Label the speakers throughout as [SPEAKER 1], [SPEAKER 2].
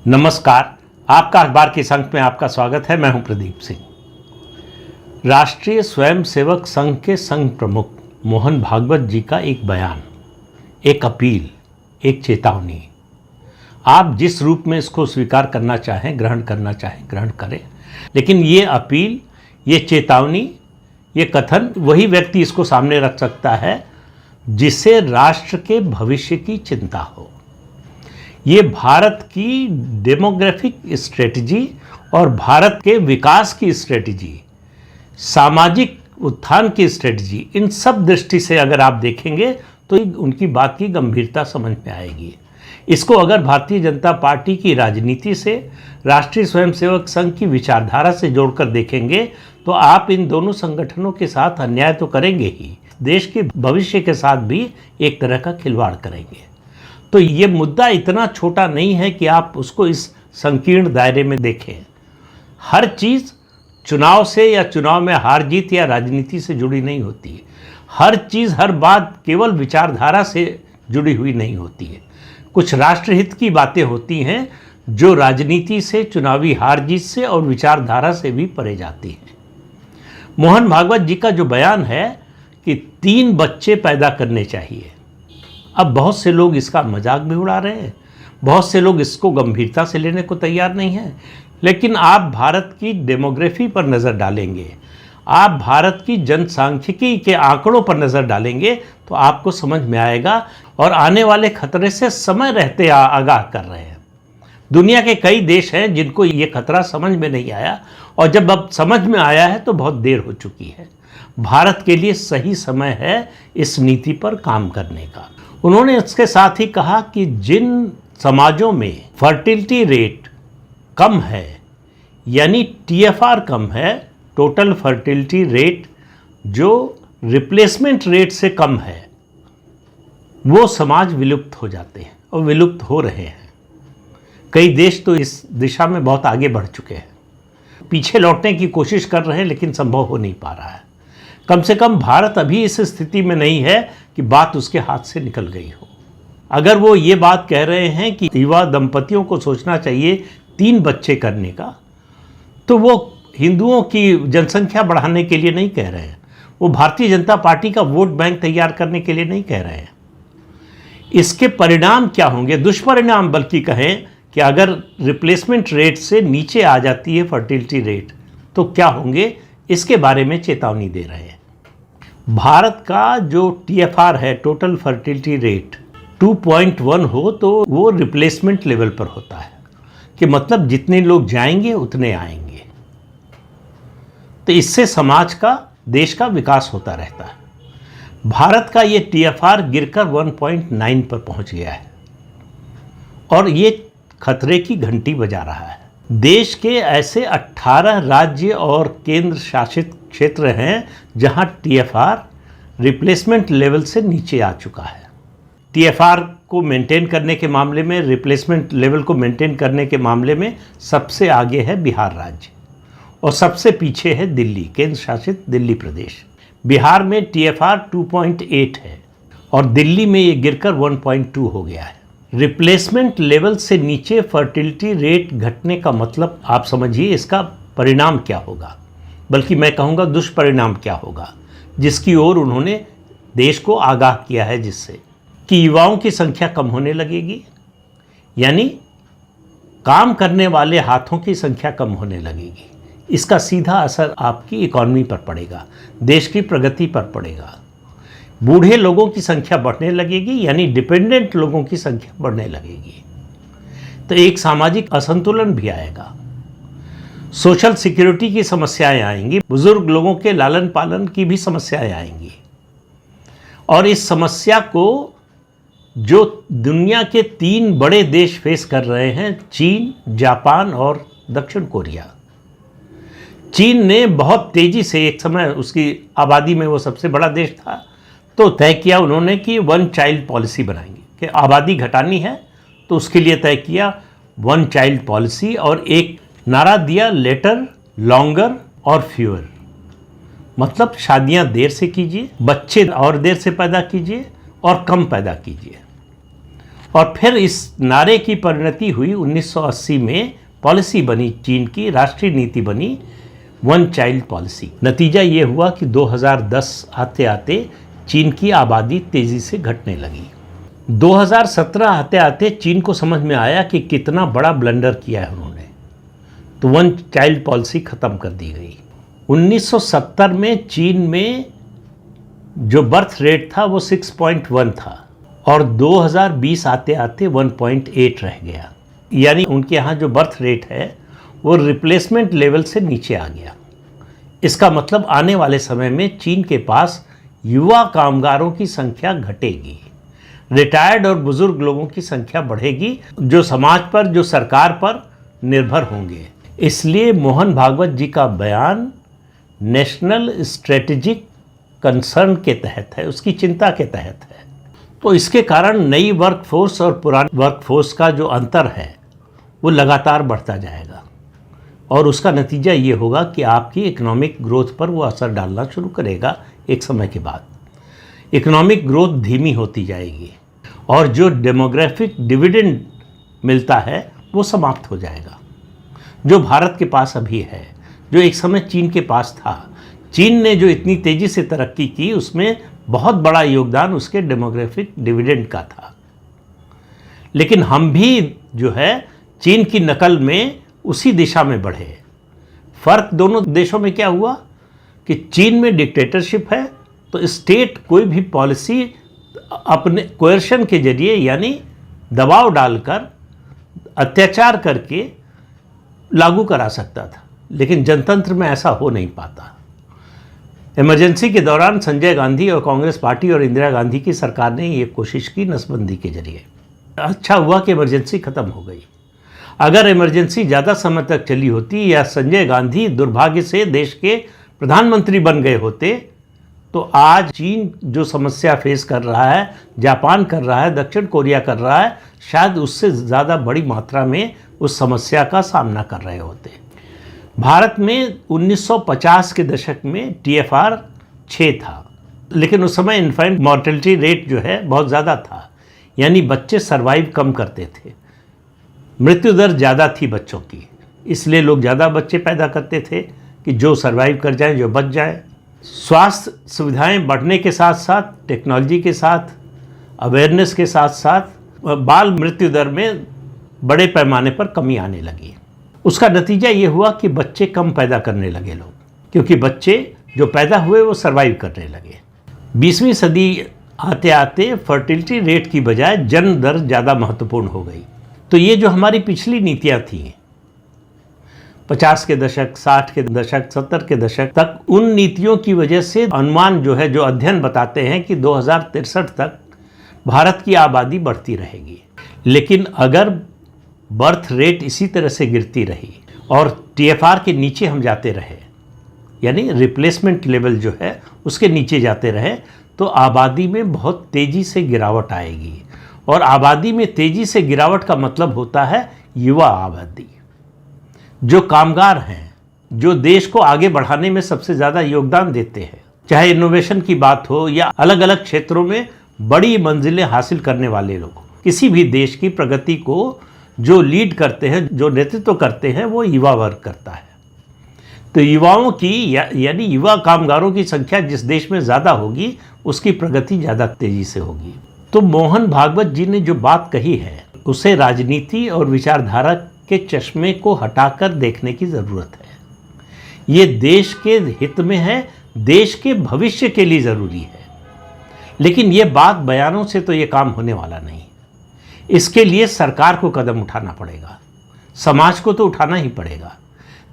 [SPEAKER 1] नमस्कार। आपका अखबार के संग में आपका स्वागत है। मैं हूं प्रदीप सिंह। राष्ट्रीय स्वयंसेवक संघ के संघ प्रमुख मोहन भागवत जी का एक बयान, एक अपील, एक चेतावनी, आप जिस रूप में इसको स्वीकार करना चाहें, ग्रहण करना चाहें, ग्रहण करें, लेकिन ये अपील, ये चेतावनी, ये कथन वही व्यक्ति इसको सामने रख सकता है जिसे राष्ट्र के भविष्य की चिंता हो। ये भारत की डेमोग्राफिक स्ट्रेटजी और भारत के विकास की स्ट्रेटजी, सामाजिक उत्थान की स्ट्रेटजी, इन सब दृष्टि से अगर आप देखेंगे तो उनकी बात की गंभीरता समझ में आएगी। इसको अगर भारतीय जनता पार्टी की राजनीति से, राष्ट्रीय स्वयंसेवक संघ की विचारधारा से जोड़कर देखेंगे तो आप इन दोनों संगठनों के साथ अन्याय तो करेंगे ही, देश के भविष्य के साथ भी एक तरह का खिलवाड़ करेंगे। तो ये मुद्दा इतना छोटा नहीं है कि आप उसको इस संकीर्ण दायरे में देखें। हर चीज़ चुनाव से या चुनाव में हार जीत या राजनीति से जुड़ी नहीं होती। हर चीज़, हर बात केवल विचारधारा से जुड़ी हुई नहीं होती है। कुछ राष्ट्रहित की बातें होती हैं जो राजनीति से, चुनावी हार जीत से और विचारधारा से भी परे जाती हैं। मोहन भागवत जी का जो बयान है कि 3 बच्चे पैदा करने चाहिए, अब बहुत से लोग इसका मजाक भी उड़ा रहे हैं, बहुत से लोग इसको गंभीरता से लेने को तैयार नहीं हैं। लेकिन आप भारत की डेमोग्राफी पर नज़र डालेंगे, आप भारत की जनसांख्यिकी के आंकड़ों पर नज़र डालेंगे तो आपको समझ में आएगा और आने वाले खतरे से समय रहते आगाह कर रहे हैं। दुनिया के कई देश हैं जिनको ये खतरा समझ में नहीं आया और जब अब समझ में आया है तो बहुत देर हो चुकी है। भारत के लिए सही समय है इस नीति पर काम करने का। उन्होंने इसके साथ ही कहा कि जिन समाजों में फर्टिलिटी रेट कम है, यानी TFR कम है, टोटल फर्टिलिटी रेट, जो रिप्लेसमेंट रेट से कम है, वो समाज विलुप्त हो जाते हैं और विलुप्त हो रहे हैं। कई देश तो इस दिशा में बहुत आगे बढ़ चुके हैं, पीछे लौटने की कोशिश कर रहे हैं लेकिन संभव हो नहीं पा रहा है। कम से कम भारत अभी इस स्थिति में नहीं है कि बात उसके हाथ से निकल गई हो। अगर वो ये बात कह रहे हैं कि युवा दंपतियों को सोचना चाहिए 3 बच्चे करने का, तो वो हिंदुओं की जनसंख्या बढ़ाने के लिए नहीं कह रहे हैं, वो भारतीय जनता पार्टी का वोट बैंक तैयार करने के लिए नहीं कह रहे हैं। इसके परिणाम क्या होंगे, दुष्परिणाम बल्कि कहें कि अगर रिप्लेसमेंट रेट से नीचे आ जाती है फर्टिलिटी रेट तो क्या होंगे, इसके बारे में चेतावनी दे रहे हैं। भारत का जो TFR है, टोटल फर्टिलिटी रेट, 2.1 हो तो वो रिप्लेसमेंट लेवल पर होता है, कि मतलब जितने लोग जाएंगे उतने आएंगे। तो इससे समाज का, देश का विकास होता रहता है। भारत का ये TFR गिरकर 1.9 पर पहुंच गया है और ये खतरे की घंटी बजा रहा है। देश के ऐसे 18 राज्य और केंद्र शासित क्षेत्र हैं जहां TFR रिप्लेसमेंट लेवल से नीचे आ चुका है। TFR को मेंटेन करने के मामले में, रिप्लेसमेंट लेवल को मेंटेन करने के मामले में सबसे आगे है बिहार राज्य और सबसे पीछे है दिल्ली, केंद्र शासित दिल्ली प्रदेश। बिहार में TFR 2.8 है और दिल्ली में ये गिरकर 1.2 हो गया है। रिप्लेसमेंट लेवल से नीचे फर्टिलिटी रेट घटने का मतलब आप समझिए इसका परिणाम क्या होगा, बल्कि मैं कहूँगा दुष्परिणाम क्या होगा, जिसकी ओर उन्होंने देश को आगाह किया है, जिससे कि युवाओं की संख्या कम होने लगेगी, यानी काम करने वाले हाथों की संख्या कम होने लगेगी। इसका सीधा असर आपकी इकॉनमी पर पड़ेगा, देश की प्रगति पर पड़ेगा। बूढ़े लोगों की संख्या बढ़ने लगेगी, यानी डिपेंडेंट लोगों की संख्या बढ़ने लगेगी। तो एक सामाजिक असंतुलन भी आएगा, सोशल सिक्योरिटी की समस्याएं आएंगी, बुजुर्ग लोगों के लालन पालन की भी समस्याएं आएंगी। और इस समस्या को जो दुनिया के 3 बड़े देश फेस कर रहे हैं, चीन, जापान और दक्षिण कोरिया। चीन ने बहुत तेजी से, एक समय उसकी आबादी में वो सबसे बड़ा देश था, तो तय किया उन्होंने कि 1 चाइल्ड पॉलिसी बनाएंगे, कि आबादी घटानी है तो उसके लिए तय किया 1 चाइल्ड पॉलिसी और एक नारा दिया, लेटर लॉन्गर और फ्यूअर। मतलब शादियां देर से कीजिए, बच्चे और देर से पैदा कीजिए और कम पैदा कीजिए। और फिर इस नारे की परिणति हुई 1980 में, पॉलिसी बनी चीन की, राष्ट्रीय नीति बनी वन चाइल्ड पॉलिसी। नतीजा ये हुआ कि 2010 आते आते चीन की आबादी तेजी से घटने लगी। 2017 आते आते चीन को समझ में आया कि कितना बड़ा ब्लंडर किया है उन्होंने, तो वन चाइल्ड पॉलिसी खत्म कर दी गई। 1970 में चीन में जो बर्थ रेट था वो 6.1 था और 2020 आते आते 1.8 रह गया। यानी उनके यहाँ जो बर्थ रेट है वो रिप्लेसमेंट लेवल से नीचे आ गया। इसका मतलब आने वाले समय में चीन के पास युवा कामगारों की संख्या घटेगी, रिटायर्ड और बुजुर्ग लोगों की संख्या बढ़ेगी, जो समाज पर, जो सरकार पर निर्भर होंगे। इसलिए मोहन भागवत जी का बयान नेशनल स्ट्रेटेजिक कंसर्न के तहत है, उसकी चिंता के तहत है। तो इसके कारण नई वर्कफोर्स और पुरानी वर्कफोर्स का जो अंतर है वो लगातार बढ़ता जाएगा और उसका नतीजा ये होगा कि आपकी इकोनॉमिक ग्रोथ पर वो असर डालना शुरू करेगा। एक समय के बाद इकोनॉमिक ग्रोथ धीमी होती जाएगी और जो डेमोग्राफिक डिविडेंड मिलता है वो समाप्त हो जाएगा, जो भारत के पास अभी है, जो एक समय चीन के पास था। चीन ने जो इतनी तेज़ी से तरक्की की उसमें बहुत बड़ा योगदान उसके डेमोग्राफिक डिविडेंड का था। लेकिन हम भी जो है चीन की नकल में उसी दिशा में बढ़े। फ़र्क दोनों देशों में क्या हुआ कि चीन में डिक्टेटरशिप है तो स्टेट कोई भी पॉलिसी अपने कोएर्शन के जरिए, यानी दबाव डालकर, अत्याचार करके लागू करा सकता था, लेकिन जनतंत्र में ऐसा हो नहीं पाता। इमरजेंसी के दौरान संजय गांधी और कांग्रेस पार्टी और इंदिरा गांधी की सरकार ने ये कोशिश की नसबंदी के जरिए। अच्छा हुआ कि इमरजेंसी ख़त्म हो गई। अगर इमरजेंसी ज़्यादा समय तक चली होती या संजय गांधी दुर्भाग्य से देश के प्रधानमंत्री बन गए होते तो आज चीन जो समस्या फेस कर रहा है, जापान कर रहा है, दक्षिण कोरिया कर रहा है, शायद उससे ज़्यादा बड़ी मात्रा में उस समस्या का सामना कर रहे होते। भारत में 1950 के दशक में TFR 6 था, लेकिन उस समय इन्फेंट मॉर्टेलिटी रेट जो है बहुत ज़्यादा था, यानी बच्चे सर्वाइव कम करते थे, मृत्यु दर ज़्यादा थी बच्चों की, इसलिए लोग ज़्यादा बच्चे पैदा करते थे कि जो सर्वाइव कर जाएं, जो बच जाएं। स्वास्थ्य सुविधाएं बढ़ने के साथ साथ, टेक्नोलॉजी के साथ, अवेयरनेस के साथ साथ बाल मृत्यु दर में बड़े पैमाने पर कमी आने लगी। उसका नतीजा ये हुआ कि बच्चे कम पैदा करने लगे लोग, क्योंकि बच्चे जो पैदा हुए वो सर्वाइव करने लगे। 20वीं सदी आते आते फर्टिलिटी रेट की बजाय जन्म दर ज़्यादा महत्वपूर्ण हो गई। तो ये जो हमारी पिछली नीतियाँ थी 50 के दशक, 60 के दशक, 70 के दशक तक, उन नीतियों की वजह से अनुमान जो है, जो अध्ययन बताते हैं कि 2063 तक भारत की आबादी बढ़ती रहेगी। लेकिन अगर बर्थ रेट इसी तरह से गिरती रही और TFR के नीचे हम जाते रहे, यानी रिप्लेसमेंट लेवल जो है उसके नीचे जाते रहे, तो आबादी में बहुत तेज़ी से गिरावट आएगी। और आबादी में तेज़ी से गिरावट का मतलब होता है युवा आबादी, जो कामगार हैं, जो देश को आगे बढ़ाने में सबसे ज़्यादा योगदान देते हैं, चाहे इनोवेशन की बात हो या अलग अलग क्षेत्रों में बड़ी मंजिलें हासिल करने वाले लोग। किसी भी देश की प्रगति को जो लीड करते हैं, जो नेतृत्व करते हैं, वो युवा वर्ग करता है। तो युवाओं की यानी युवा कामगारों की संख्या जिस देश में ज़्यादा होगी उसकी प्रगति ज़्यादा तेज़ी से होगी। तो मोहन भागवत जी ने जो बात कही है उसे राजनीति और विचारधारा के चश्मे को हटाकर देखने की ज़रूरत है। ये देश के हित में है, देश के भविष्य के लिए ज़रूरी है। लेकिन ये बात बयानों से तो ये काम होने वाला नहीं। इसके लिए सरकार को कदम उठाना पड़ेगा, समाज को तो उठाना ही पड़ेगा।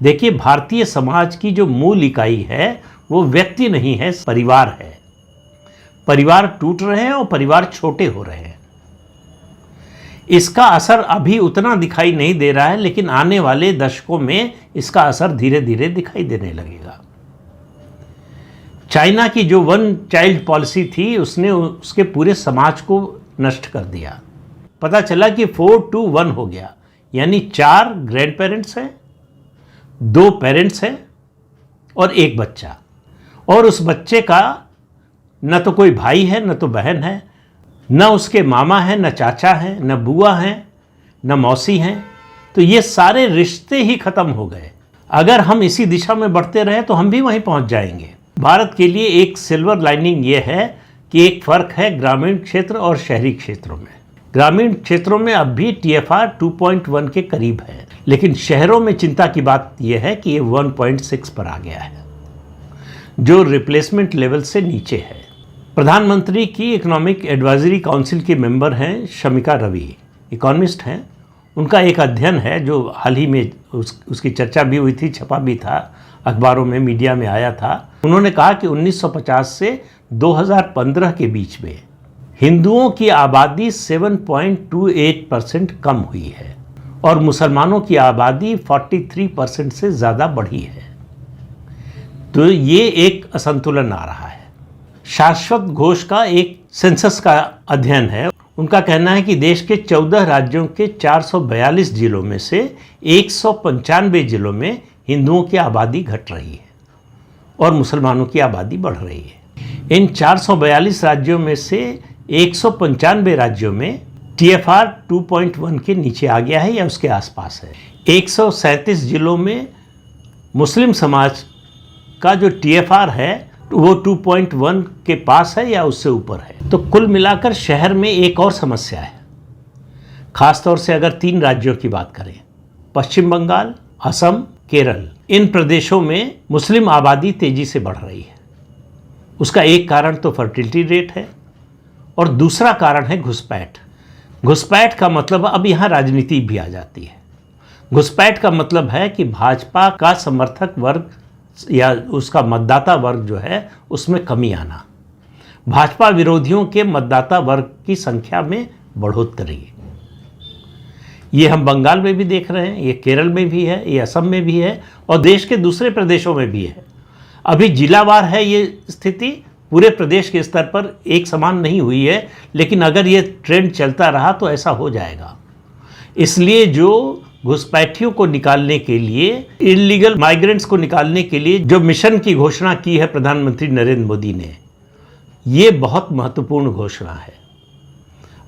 [SPEAKER 1] देखिए, भारतीय समाज की जो मूल इकाई है वो व्यक्ति नहीं है, परिवार है। परिवार टूट रहे हैं और परिवार छोटे हो रहे हैं। इसका असर अभी उतना दिखाई नहीं दे रहा है, लेकिन आने वाले दशकों में इसका असर धीरे धीरे दिखाई देने लगेगा। चाइना की जो वन चाइल्ड पॉलिसी थी उसने उसके पूरे समाज को नष्ट कर दिया। पता चला कि 4-to-1 हो गया, यानी 4 ग्रैंड पेरेंट्स हैं, 2 पेरेंट्स हैं और 1 बच्चा। और उस बच्चे का न तो कोई भाई है न तो बहन है, न उसके मामा हैं, न चाचा हैं, न बुआ हैं, न मौसी हैं। तो ये सारे रिश्ते ही खत्म हो गए। अगर हम इसी दिशा में बढ़ते रहे तो हम भी वहीं पहुंच जाएंगे। भारत के लिए एक सिल्वर लाइनिंग ये है कि एक फ़र्क है ग्रामीण क्षेत्र और शहरी क्षेत्रों में। ग्रामीण क्षेत्रों में अब भी TFR 2.1 के करीब है, लेकिन शहरों में चिंता की बात यह है कि ये 1.6 पर आ गया है, जो रिप्लेसमेंट लेवल से नीचे है। प्रधानमंत्री की इकोनॉमिक एडवाइजरी काउंसिल के मेंबर हैं शमिका रवि, इकोनॉमिस्ट हैं। उनका एक अध्ययन है जो हाल ही में उसकी चर्चा भी हुई थी, छपा भी था अखबारों में, मीडिया में आया था। उन्होंने कहा कि 1950 से 2015 के बीच में हिंदुओं की आबादी 7.28% कम हुई है और मुसलमानों की आबादी 43% से ज़्यादा बढ़ी है। तो ये एक असंतुलन आ रहा है। शाश्वत घोष का एक सेंसस का अध्ययन है। उनका कहना है कि देश के 14 राज्यों के 442 जिलों में से 195 जिलों में हिंदुओं की आबादी घट रही है और मुसलमानों की आबादी बढ़ रही है। इन 442 राज्यों में से 195 राज्यों में TFR 2.1 के नीचे आ गया है या उसके आसपास है। 137 जिलों में मुस्लिम समाज का जो TFR है वो 2.1 के पास है या उससे ऊपर है। तो कुल मिलाकर शहर में एक और समस्या है, खासतौर से अगर 3 राज्यों की बात करें, पश्चिम बंगाल, असम, केरल, इन प्रदेशों में मुस्लिम आबादी तेजी से बढ़ रही है। उसका एक कारण तो फर्टिलिटी रेट है और दूसरा कारण है घुसपैठ। घुसपैठ का मतलब अब यहाँ राजनीति भी आ जाती है। घुसपैठ का मतलब है कि भाजपा का समर्थक वर्ग या उसका मतदाता वर्ग जो है उसमें कमी आना, भाजपा विरोधियों के मतदाता वर्ग की संख्या में बढ़ोतरी। ये हम बंगाल में भी देख रहे हैं, ये केरल में भी है, ये असम में भी है और देश के दूसरे प्रदेशों में भी है। अभी जिलावार है ये स्थिति, पूरे प्रदेश के स्तर पर एक समान नहीं हुई है, लेकिन अगर ये ट्रेंड चलता रहा तो ऐसा हो जाएगा। इसलिए जो घुसपैठियों को निकालने के लिए, इलीगल माइग्रेंट्स को निकालने के लिए जो मिशन की घोषणा की है प्रधानमंत्री नरेंद्र मोदी ने, ये बहुत महत्वपूर्ण घोषणा है।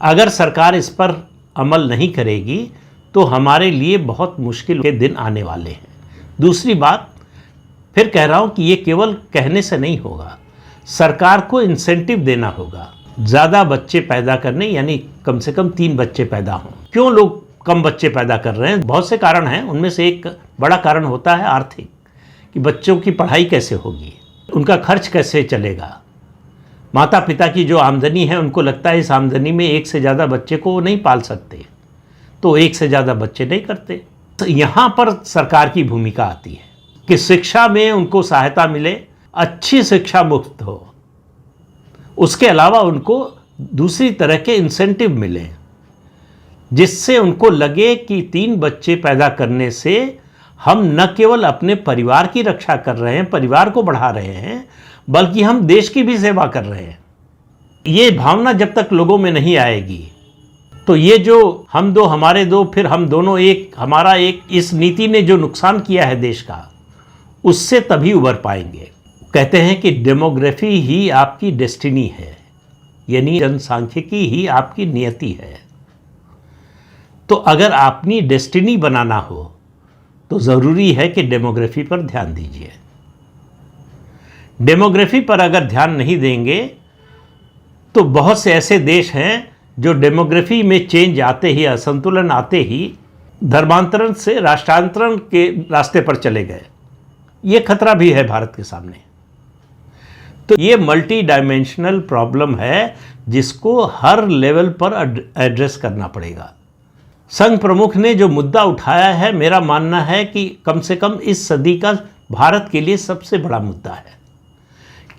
[SPEAKER 1] अगर सरकार इस पर अमल नहीं करेगी तो हमारे लिए बहुत मुश्किल के दिन आने वाले हैं। दूसरी बात, फिर कह रहा हूँ कि ये केवल कहने से नहीं होगा, सरकार को इंसेंटिव देना होगा ज़्यादा बच्चे पैदा करने, यानी कम से कम 3 बच्चे पैदा हों। क्यों लोग कम बच्चे पैदा कर रहे हैं? बहुत से कारण हैं, उनमें से एक बड़ा कारण होता है आर्थिक, कि बच्चों की पढ़ाई कैसे होगी, उनका खर्च कैसे चलेगा। माता पिता की जो आमदनी है उनको लगता है इस आमदनी में एक से ज़्यादा बच्चे को वो नहीं पाल सकते, तो एक से ज़्यादा बच्चे नहीं करते। तो यहाँ पर सरकार की भूमिका आती है कि शिक्षा में उनको सहायता मिले, अच्छी शिक्षा मुफ्त हो, उसके अलावा उनको दूसरी तरह के इंसेंटिव मिले जिससे उनको लगे कि 3 बच्चे पैदा करने से हम न केवल अपने परिवार की रक्षा कर रहे हैं, परिवार को बढ़ा रहे हैं, बल्कि हम देश की भी सेवा कर रहे हैं। ये भावना जब तक लोगों में नहीं आएगी तो ये जो हम दो हमारे दो फिर हम दोनों एक हमारा एक, इस नीति ने जो नुकसान किया है देश का, उससे तभी उबर पाएंगे। कहते हैं कि डेमोग्राफी ही आपकी डेस्टिनी है, यानी जनसांख्यिकी ही आपकी नियति है। तो अगर अपनी डेस्टिनी बनाना हो तो ज़रूरी है कि डेमोग्राफी पर ध्यान दीजिए। डेमोग्राफी पर अगर ध्यान नहीं देंगे तो बहुत से ऐसे देश हैं जो डेमोग्राफी में चेंज आते ही, असंतुलन आते ही धर्मांतरण से राष्ट्रांतरण के रास्ते पर चले गए। ये खतरा भी है भारत के सामने। तो ये मल्टी डायमेंशनल प्रॉब्लम है जिसको हर लेवल पर एड्रेस करना पड़ेगा। संघ प्रमुख ने जो मुद्दा उठाया है, मेरा मानना है कि कम से कम इस सदी का भारत के लिए सबसे बड़ा मुद्दा है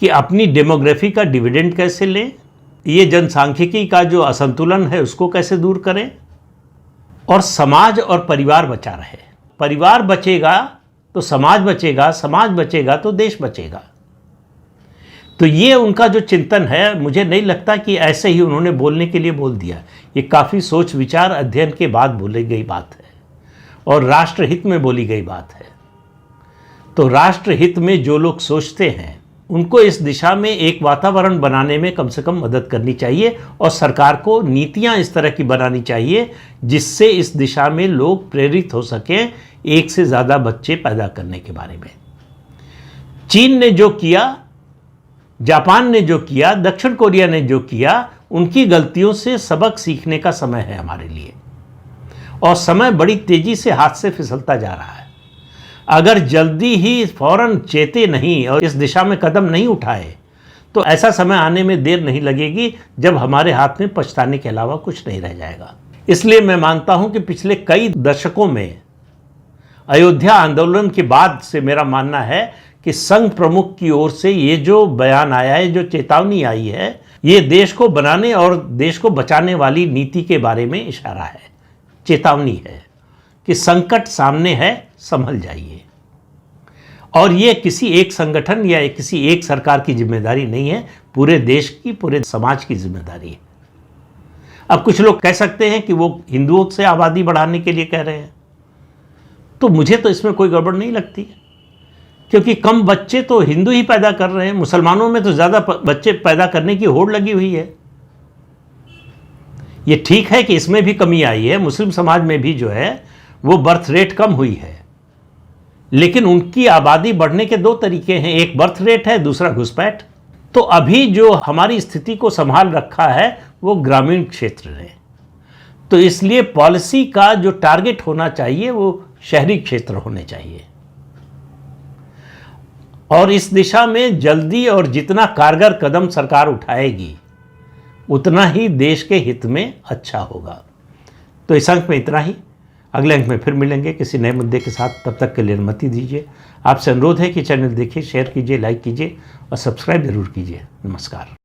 [SPEAKER 1] कि अपनी डेमोग्राफी का डिविडेंड कैसे लें, ये जनसांख्यिकी का जो असंतुलन है उसको कैसे दूर करें और समाज और परिवार बचा रहे। परिवार बचेगा तो समाज बचेगा, समाज बचेगा तो देश बचेगा। तो ये उनका जो चिंतन है, मुझे नहीं लगता कि ऐसे ही उन्होंने बोलने के लिए बोल दिया। ये काफ़ी सोच विचार अध्ययन के बाद बोली गई बात है और राष्ट्रहित में बोली गई बात है। तो राष्ट्रहित में जो लोग सोचते हैं उनको इस दिशा में एक वातावरण बनाने में कम से कम मदद करनी चाहिए और सरकार को नीतियां इस तरह की बनानी चाहिए जिससे इस दिशा में लोग प्रेरित हो सकें एक से ज़्यादा बच्चे पैदा करने के बारे में। चीन ने जो किया, जापान ने जो किया, दक्षिण कोरिया ने जो किया, उनकी गलतियों से सबक सीखने का समय है हमारे लिए। और समय बड़ी तेजी से हाथ से फिसलता जा रहा है। अगर जल्दी ही फौरन चेते नहीं और इस दिशा में कदम नहीं उठाए तो ऐसा समय आने में देर नहीं लगेगी जब हमारे हाथ में पछताने के अलावा कुछ नहीं रह जाएगा। इसलिए मैं मानता हूं कि पिछले कई दशकों में अयोध्या आंदोलन के बाद से मेरा मानना है कि संघ प्रमुख की ओर से ये जो बयान आया है, जो चेतावनी आई है, ये देश को बनाने और देश को बचाने वाली नीति के बारे में इशारा है, चेतावनी है कि संकट सामने है, संभल जाइए। और ये किसी एक संगठन या किसी एक सरकार की जिम्मेदारी नहीं है, पूरे देश की, पूरे समाज की जिम्मेदारी है। अब कुछ लोग कह सकते हैं कि वो हिंदुओं से आबादी बढ़ाने के लिए कह रहे हैं, तो मुझे तो इसमें कोई गड़बड़ नहीं लगती, क्योंकि कम बच्चे तो हिंदू ही पैदा कर रहे हैं। मुसलमानों में तो ज़्यादा बच्चे पैदा करने की होड़ लगी हुई है। ये ठीक है कि इसमें भी कमी आई है, मुस्लिम समाज में भी जो है वो बर्थ रेट कम हुई है, लेकिन उनकी आबादी बढ़ने के दो तरीके हैं, एक बर्थ रेट है, दूसरा घुसपैठ। तो अभी जो हमारी स्थिति को संभाल रखा है वो ग्रामीण क्षेत्र है, तो इसलिए पॉलिसी का जो टारगेट होना चाहिए वो शहरी क्षेत्र होने चाहिए। और इस दिशा में जल्दी और जितना कारगर कदम सरकार उठाएगी उतना ही देश के हित में अच्छा होगा। तो इस अंक में इतना ही। अगले अंक में फिर मिलेंगे किसी नए मुद्दे के साथ। तब तक के लिए अनुमति दीजिए। आपसे अनुरोध है कि चैनल देखिए, शेयर कीजिए, लाइक कीजिए और सब्सक्राइब जरूर कीजिए। नमस्कार।